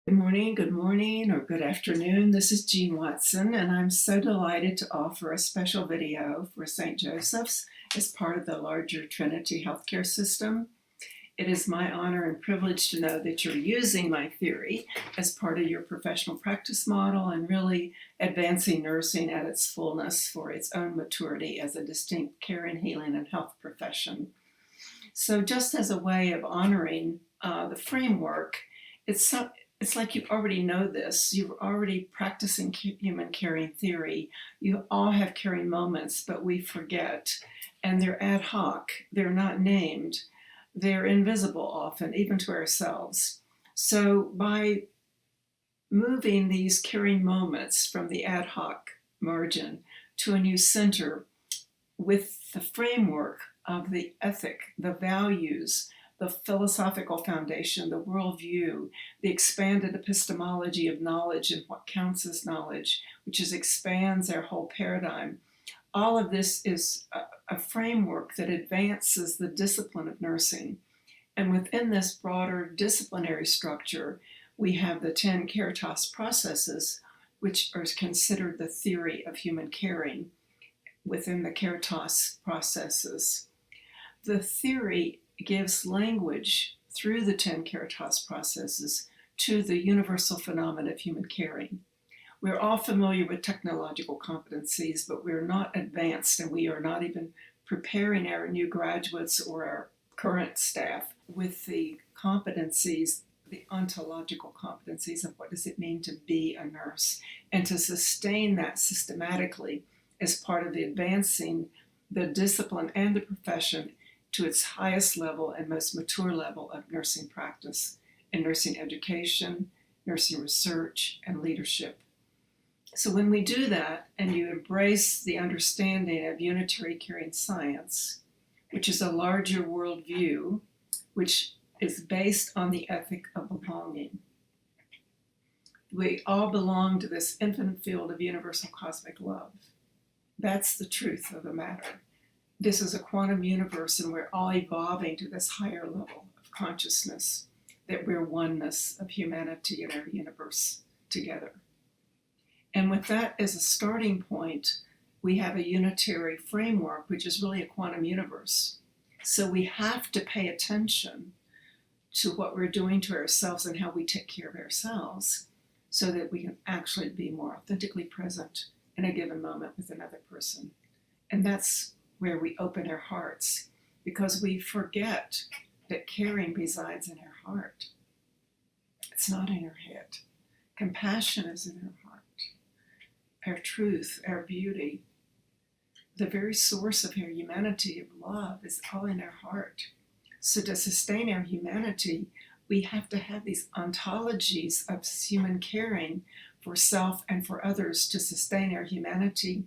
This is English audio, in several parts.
Good morning, or good afternoon. This is Jean Watson, and I'm so delighted to offer a special video for St. Joseph's as part of the larger Trinity healthcare system. It is my honor and privilege to know that you're using my theory as part of your professional practice model and really advancing nursing at its fullness for its own maturity as a distinct care and healing and health profession. So just as a way of honoring the framework, it's like you already know this. You're already practicing human caring theory. You all have caring moments, but we forget. And they're ad hoc. They're not named. They're invisible often, even to ourselves. So by moving these caring moments from the ad hoc margin to a new center with the framework of the ethic, the values, the philosophical foundation, the worldview, the expanded epistemology of knowledge and what counts as knowledge, which expands our whole paradigm. All of this is a framework that advances the discipline of nursing. And within this broader disciplinary structure, we have the 10 Caritas processes, which are considered the theory of human caring within the Caritas processes. The theory gives language through the 10 Caritas processes to the universal phenomenon of human caring. We're all familiar with technological competencies, but we're not advanced, and we are not even preparing our new graduates or our current staff with the competencies, the ontological competencies of what does it mean to be a nurse, and to sustain that systematically as part of the advancing the discipline and the profession to its highest level and most mature level of nursing practice and nursing education, nursing research, and leadership. So when we do that and you embrace the understanding of unitary caring science, which is a larger worldview, which is based on the ethic of belonging. We all belong to this infinite field of universal cosmic love. That's the truth of the matter. This is a quantum universe, and we're all evolving to this higher level of consciousness, that we're oneness of humanity in our universe together. And with that as a starting point, we have a unitary framework, which is really a quantum universe. So we have to pay attention to what we're doing to ourselves and how we take care of ourselves so that we can actually be more authentically present in a given moment with another person. And that's where we open our hearts, because we forget that caring resides in our heart. It's not in our head. Compassion is in our heart. Our truth, our beauty, the very source of our humanity, of love, is all in our heart. So to sustain our humanity, we have to have these ontologies of human caring for self and for others to sustain our humanity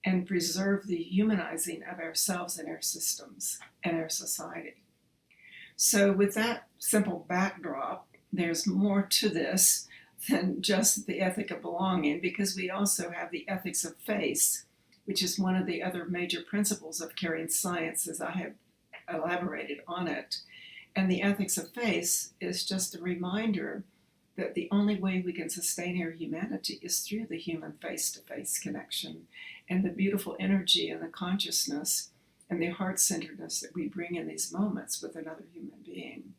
and preserve the humanizing of ourselves and our systems and our society. So with that simple backdrop, there's more to this than just the ethic of belonging, because we also have the ethics of face, which is one of the other major principles of caring science, as I have elaborated on it. And the ethics of face is just a reminder that the only way we can sustain our humanity is through the human face-to-face connection and the beautiful energy and the consciousness and the heart-centeredness that we bring in these moments with another human being.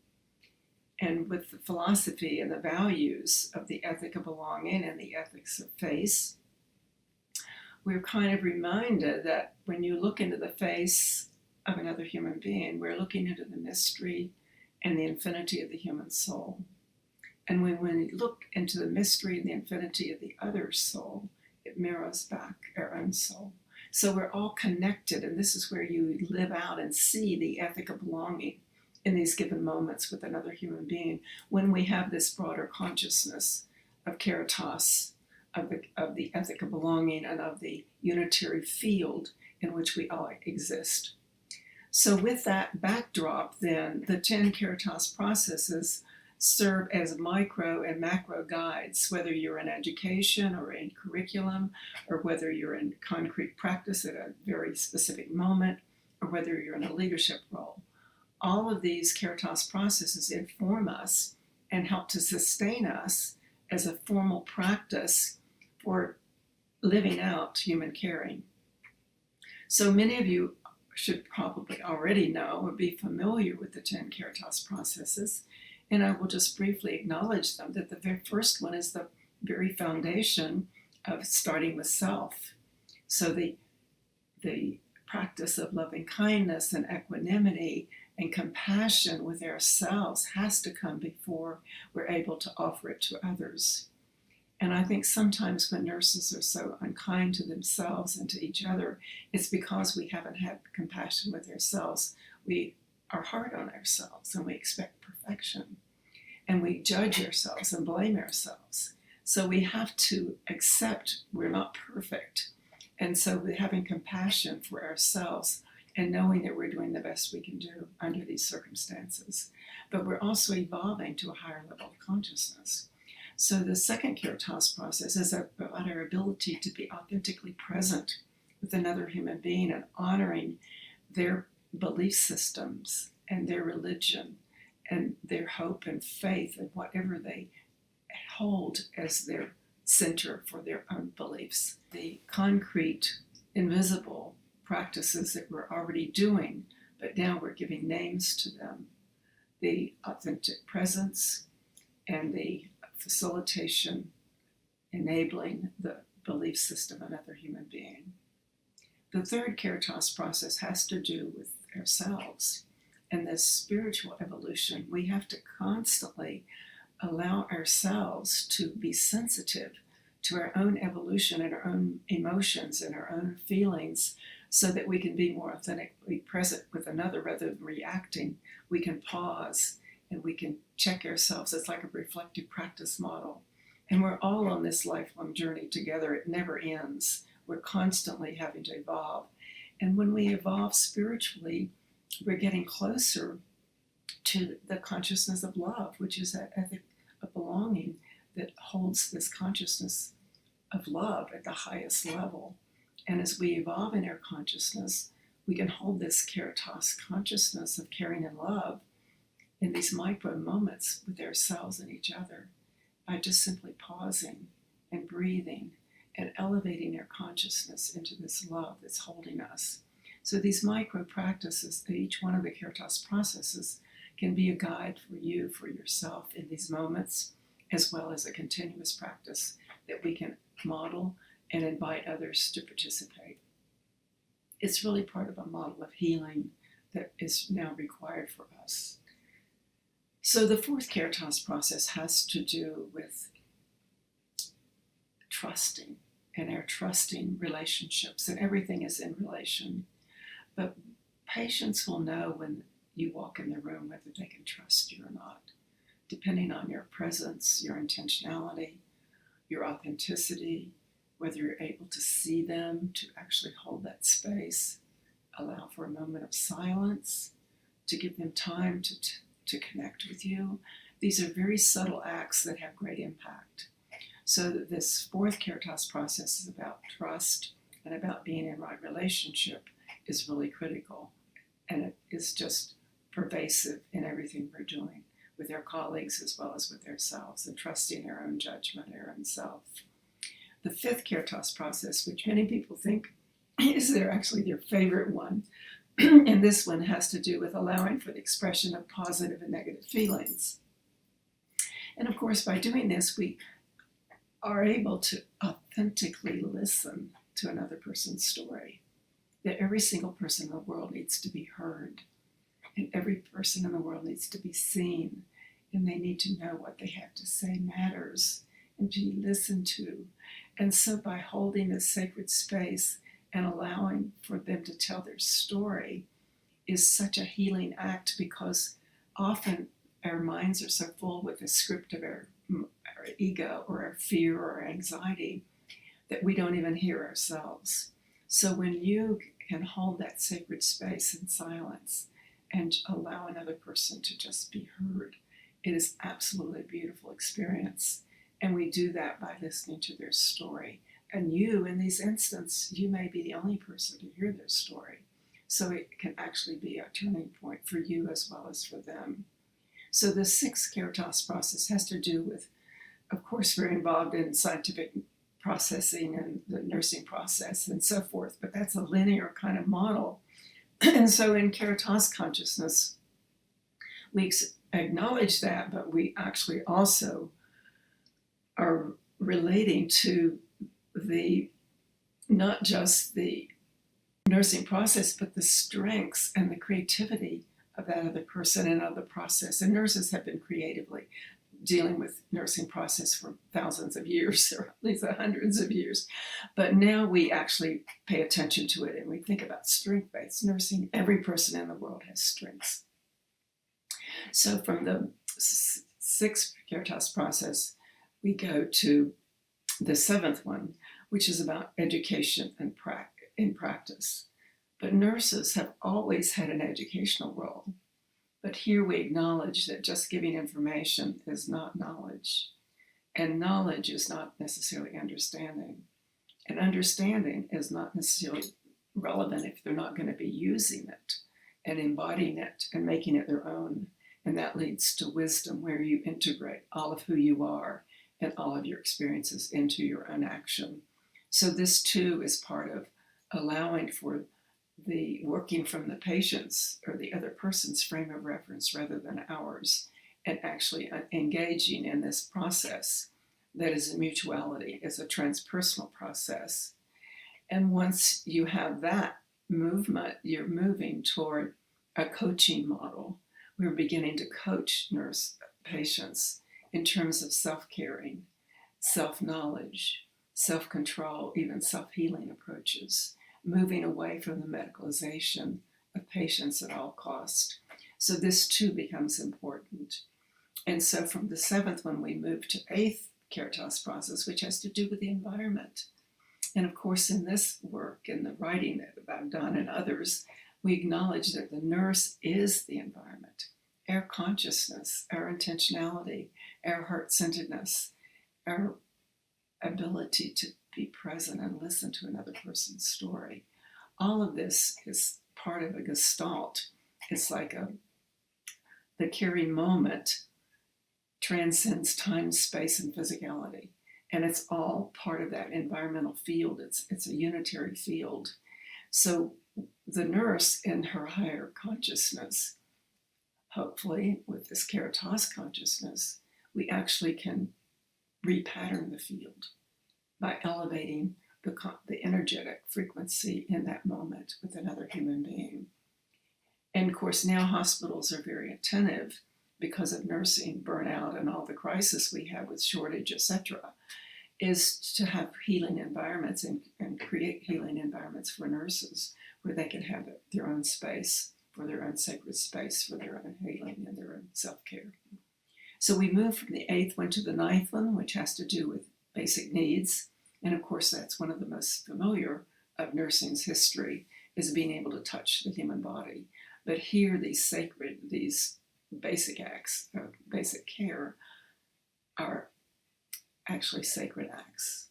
And with the philosophy and the values of the ethic of belonging and the ethics of face, we're kind of reminded that when you look into the face of another human being, we're looking into the mystery and the infinity of the human soul. And when we look into the mystery and the infinity of the other soul, it mirrors back our own soul. So we're all connected, and this is where you live out and see the ethic of belonging in these given moments with another human being, when we have this broader consciousness of Caritas, of the ethic of belonging, and of the unitary field in which we all exist. So with that backdrop, then, the 10 Caritas processes serve as micro and macro guides, whether you're in education or in curriculum, or whether you're in concrete practice at a very specific moment, or whether you're in a leadership role. All of these Caritas processes inform us and help to sustain us as a formal practice for living out human caring. So many of you should probably already know or be familiar with the 10 Caritas processes, and I will just briefly acknowledge them. That the very first one is the very foundation of starting with self. So the practice of loving kindness and equanimity and compassion with ourselves has to come before we're able to offer it to others. And I think sometimes when nurses are so unkind to themselves and to each other, it's because we haven't had compassion with ourselves. We are hard on ourselves and we expect perfection. And we judge ourselves and blame ourselves. So we have to accept we're not perfect. And so we're having compassion for ourselves and knowing that we're doing the best we can do under these circumstances. But we're also evolving to a higher level of consciousness. So the second Caritas process is about our ability to be authentically present with another human being and honoring their belief systems and their religion and their hope and faith and whatever they hold as their center for their own beliefs. The concrete, invisible practices that we're already doing, but now we're giving names to them. The authentic presence and the facilitation, enabling the belief system of another human being. The third Caritas process has to do with ourselves and this spiritual evolution. We have to constantly allow ourselves to be sensitive to our own evolution and our own emotions and our own feelings so that we can be more authentically present with another rather than reacting. We can pause and we can check ourselves. It's like a reflective practice model. And we're all on this lifelong journey together. It never ends. We're constantly having to evolve. And when we evolve spiritually, we're getting closer to the consciousness of love, which is a belonging that holds this consciousness of love at the highest level. And as we evolve in our consciousness, we can hold this Caritas consciousness of caring and love in these micro moments with ourselves and each other by just simply pausing and breathing and elevating our consciousness into this love that's holding us. So these micro practices, each one of the Caritas processes, can be a guide for you, for yourself in these moments, as well as a continuous practice that we can model and invite others to participate. It's really part of a model of healing that is now required for us. So the fourth Caritas process has to do with trusting and our trusting relationships, and everything is in relation. But patients will know when you walk in the room whether they can trust you or not, depending on your presence, your intentionality, your authenticity, whether you're able to see them, to actually hold that space, allow for a moment of silence, to give them time to connect with you. These are very subtle acts that have great impact. So this fourth Caritas process is about trust and about being in right relationship is really critical. And it is just pervasive in everything we're doing with our colleagues as well as with ourselves, and trusting our own judgment, our own self. The fifth Caritas process, which many people think is actually their favorite one, and this one has to do with allowing for the expression of positive and negative feelings. And of course, by doing this, we are able to authentically listen to another person's story. That every single person in the world needs to be heard, and every person in the world needs to be seen, and they need to know what they have to say matters and be listened to. And so by holding this sacred space and allowing for them to tell their story is such a healing act, because often our minds are so full with the script of our ego or our fear or our anxiety that we don't even hear ourselves. So when you can hold that sacred space in silence and allow another person to just be heard, it is absolutely a beautiful experience. And we do that by listening to their story. And you, in these instances, you may be the only person to hear their story. So it can actually be a turning point for you as well as for them. So the sixth Caritas process has to do with of course, very involved in scientific processing and the nursing process and so forth, but that's a linear kind of model. And so in Caritas consciousness, we acknowledge that, but we actually also are relating to the not just the nursing process, but the strengths and the creativity of that other person and of the process. And nurses have been creatively dealing with nursing process for thousands of years, or at least hundreds of years. But now we actually pay attention to it and we think about strength-based nursing. Every person in the world has strengths. So from the sixth Caritas process, we go to the seventh one, which is about education and in practice. But nurses have always had an educational role. But here we acknowledge that just giving information is not knowledge. And knowledge is not necessarily understanding. And understanding is not necessarily relevant if they're not going to be using it and embodying it and making it their own. And that leads to wisdom, where you integrate all of who you are and all of your experiences into your own action. So this too is part of allowing for the working from the patient's or the other person's frame of reference rather than ours, and actually engaging in this process that is a mutuality, is a transpersonal process. And once you have that movement, you're moving toward a coaching model. We're beginning to coach nurse patients in terms of self-caring, self-knowledge, self-control, even self-healing approaches, moving away from the medicalization of patients at all cost. So this too becomes important. And so from the seventh one, we move to eighth Caritas process, which has to do with the environment. And of course, in this work and the writing that I've done and others, we acknowledge that the nurse is the environment. Our consciousness, our intentionality, our heart-centeredness, our ability to be present and listen to another person's story. All of this is part of a gestalt. It's like the caring moment transcends time, space, and physicality. And it's all part of that environmental field. It's a unitary field. So the nurse in her higher consciousness, hopefully with this Caritas consciousness, we actually can repattern the field by elevating the energetic frequency in that moment with another human being. And of course, now hospitals are very attentive because of nursing burnout and all the crisis we have with shortage, etc., is to have healing environments and create healing environments for nurses where they can have their own space, for their own sacred space, for their own healing and their own self-care. So we move from the eighth one to the ninth one, which has to do with basic needs. And of course, that's one of the most familiar of nursing's history, is being able to touch the human body. But here, these basic acts of basic care are actually sacred acts.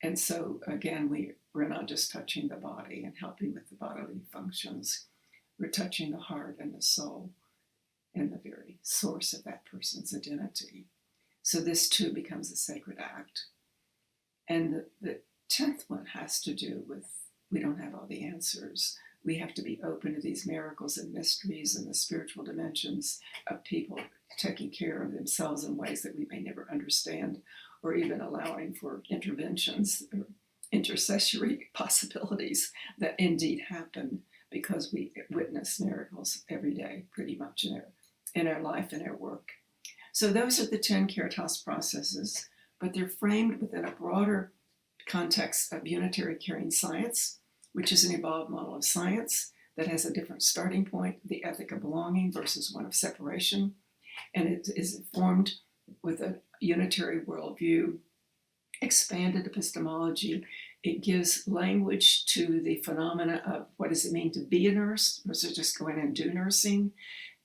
And so again, we're not just touching the body and helping with the bodily functions. We're touching the heart and the soul and the very source of that person's identity. So this too becomes a sacred act. And the 10th one has to do with, we don't have all the answers. We have to be open to these miracles and mysteries and the spiritual dimensions of people taking care of themselves in ways that we may never understand, or even allowing for interventions or intercessory possibilities that indeed happen, because we witness miracles every day, pretty much in our life and our work. So those are the 10 Caritas processes, but they're framed within a broader context of unitary caring science, which is an evolved model of science that has a different starting point, the ethic of belonging versus one of separation. And it is formed with a unitary worldview, expanded epistemology. It gives language to the phenomena of what does it mean to be a nurse versus just go in and do nursing.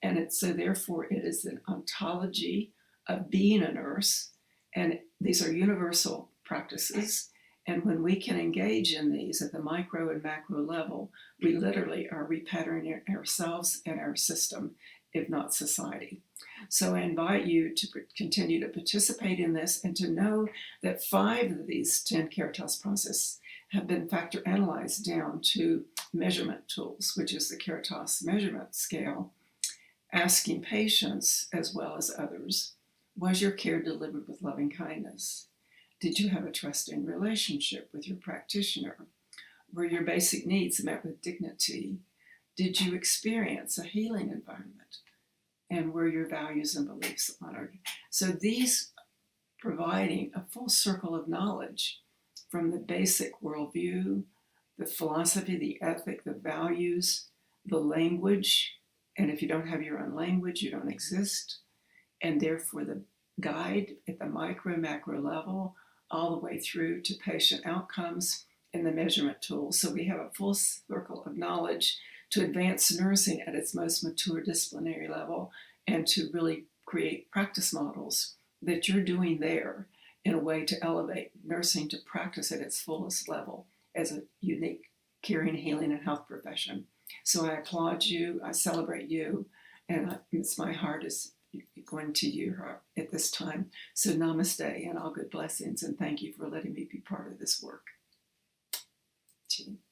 And so therefore it is an ontology of being a nurse. And these are universal practices. And when we can engage in these at the micro and macro level, we literally are repatterning ourselves and our system if not society. So I invite you to continue to participate in this and to know that 5 of these 10 Caritas processes have been factor analyzed down to measurement tools, which is the Caritas measurement scale, asking patients as well as others, was your care delivered with loving kindness? Did you have a trusting relationship with your practitioner? Were your basic needs met with dignity? Did you experience a healing environment? And were your values and beliefs honored? So these providing a full circle of knowledge from the basic worldview, the philosophy, the ethic, the values, the language, and if you don't have your own language, you don't exist, and therefore the guide at the micro, macro level, all the way through to patient outcomes and the measurement tools. So we have a full circle of knowledge to advance nursing at its most mature disciplinary level and to really create practice models that you're doing there in a way to elevate nursing to practice at its fullest level as a unique caring, healing, and health profession. So I applaud you, I celebrate you, and it's my heart is going to you at this time. So namaste and all good blessings, and thank you for letting me be part of this work. Jean.